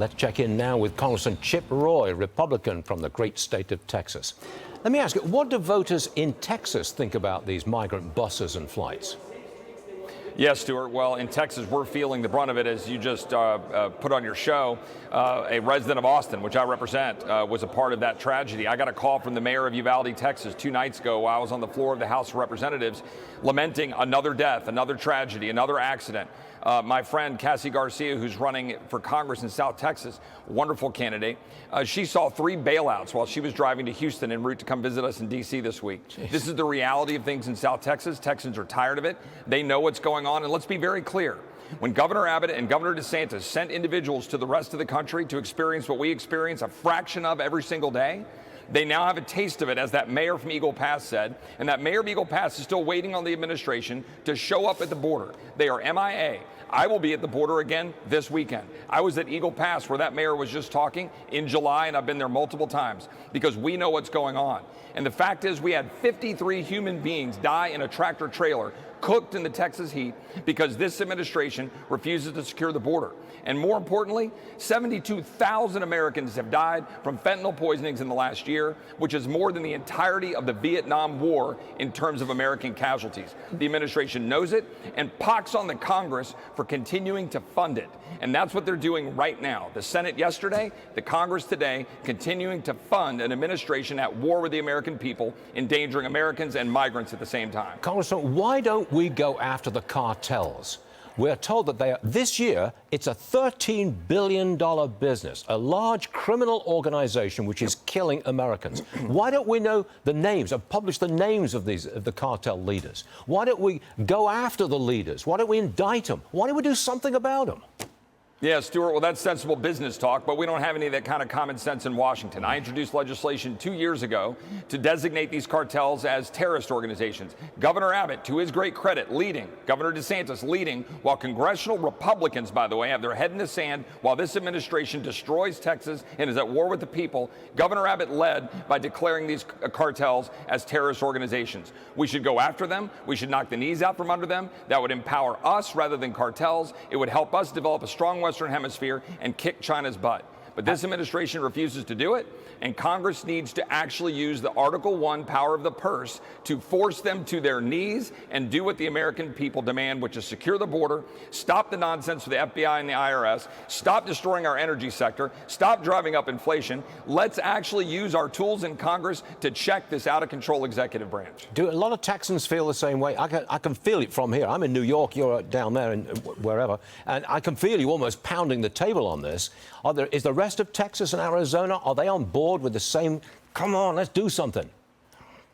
Let's check in now with Congressman Chip Roy, Republican from the great state of Texas. Let me ask you, what do voters in Texas think about these migrant buses and flights? Yes, Stuart. Well, in Texas, we're feeling the brunt of it, as you just put on your show. A resident of Austin, which I represent, was a part of that tragedy. I got a call from the mayor of Uvalde, Texas, 2 nights ago while I was on the floor of the House of Representatives, lamenting another death, another tragedy, another accident. My friend Cassie Garcia, who's running for Congress in South Texas, wonderful candidate, she saw 3 bailouts while she was driving to Houston en route to come visit us in D.C. this week. Jeez. This is the reality of things in South Texas. Texans are tired of it. They know what's going on. And let's be very clear. When Governor Abbott and Governor DeSantis sent individuals to the rest of the country to experience what we experience a fraction of every single day, they now have a taste of it, as that mayor from Eagle Pass said, and that mayor of Eagle Pass is still waiting on the administration to show up at the border. They are MIA. I will be at the border again this weekend. I was at Eagle Pass, where that mayor was just talking, in July, and I've been there multiple times because we know what's going on. And the fact is, we had 53 human beings die in a tractor trailer cooked in the Texas heat because this administration refuses to secure the border. And more importantly, 72,000 Americans have died from fentanyl poisonings in the last year, which is more than the entirety of the Vietnam War in terms of American casualties. The administration knows it and pox on the Congress for continuing to fund it. And that's what they're doing right now. The Senate yesterday, the Congress today, continuing to fund an administration at war with the American people, endangering Americans and migrants at the same time. Congressman, why don't we go after the cartels? We're told that this year, it's a $13 billion business, a large criminal organization which is killing Americans. Why don't we know the names, publish the names of the cartel leaders? Why don't we go after the leaders? Why don't we indict them? Why don't we do something about them? Yeah, Stuart, well, that's sensible business talk, but we don't have any of that kind of common sense in Washington. I introduced legislation 2 years ago to designate these cartels as terrorist organizations. Governor Abbott, to his great credit, leading. Governor DeSantis leading, while congressional Republicans, by the way, have their head in the sand while this administration destroys Texas and is at war with the people. Governor Abbott led by declaring these cartels as terrorist organizations. We should go after them. We should knock the knees out from under them. That would empower us rather than cartels. It would help us develop a strong Western Hemisphere and kick China's butt. But this administration refuses to do it, and Congress needs to actually use the Article 1 power of the purse to force them to their knees and do what the American people demand, which is secure the border, stop the nonsense with the FBI and the IRS, stop destroying our energy sector, stop driving up inflation. Let's actually use our tools in Congress to check this out-of-control executive branch. Do a lot of Texans feel the same way? I can feel it from here. I'm in New York, you're down there, and wherever, and I can feel you almost pounding the table on this. Is the rest of Texas and Arizona, are they on board with the same, come on, let's do something?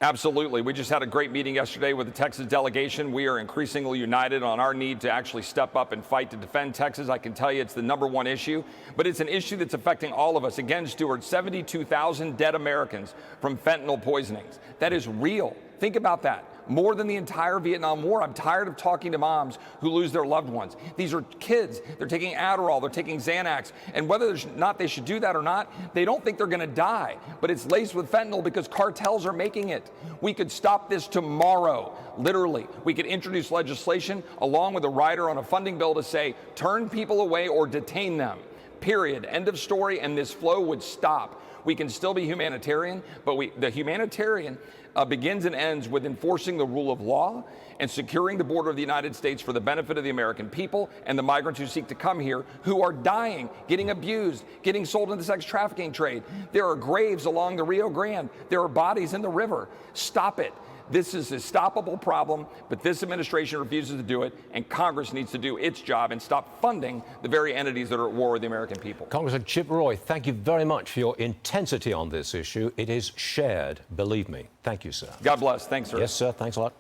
Absolutely. We just had a great meeting yesterday with the Texas delegation. We are increasingly united on our need to actually step up and fight to defend Texas. I can tell you it's the #1 issue, but it's an issue that's affecting all of us. Again, Stuart, 72,000 dead Americans from fentanyl poisonings. That is real. Think about that. More than the entire Vietnam War. I'm tired of talking to moms who lose their loved ones. These are kids. They're taking Adderall. They're taking Xanax. And whether or not they should do that or not, they don't think they're going to die. But it's laced with fentanyl because cartels are making it. We could stop this tomorrow. Literally. We could introduce legislation along with a rider on a funding bill to say, turn people away or detain them. Period. End of story. And this flow would stop. We can still be humanitarian, but the humanitarian begins and ends with enforcing the rule of law and securing the border of the United States for the benefit of the American people and the migrants who seek to come here, who are dying, getting abused, getting sold into the sex trafficking trade. There are graves along the Rio Grande. There are bodies in the river. Stop it. This is a stoppable problem, but this administration refuses to do it, and Congress needs to do its job and stop funding the very entities that are at war with the American people. Congressman Chip Roy, thank you very much for your intensity on this issue. It is shared, believe me. Thank you, sir. God bless. Thanks, sir. Yes, sir. Thanks a lot.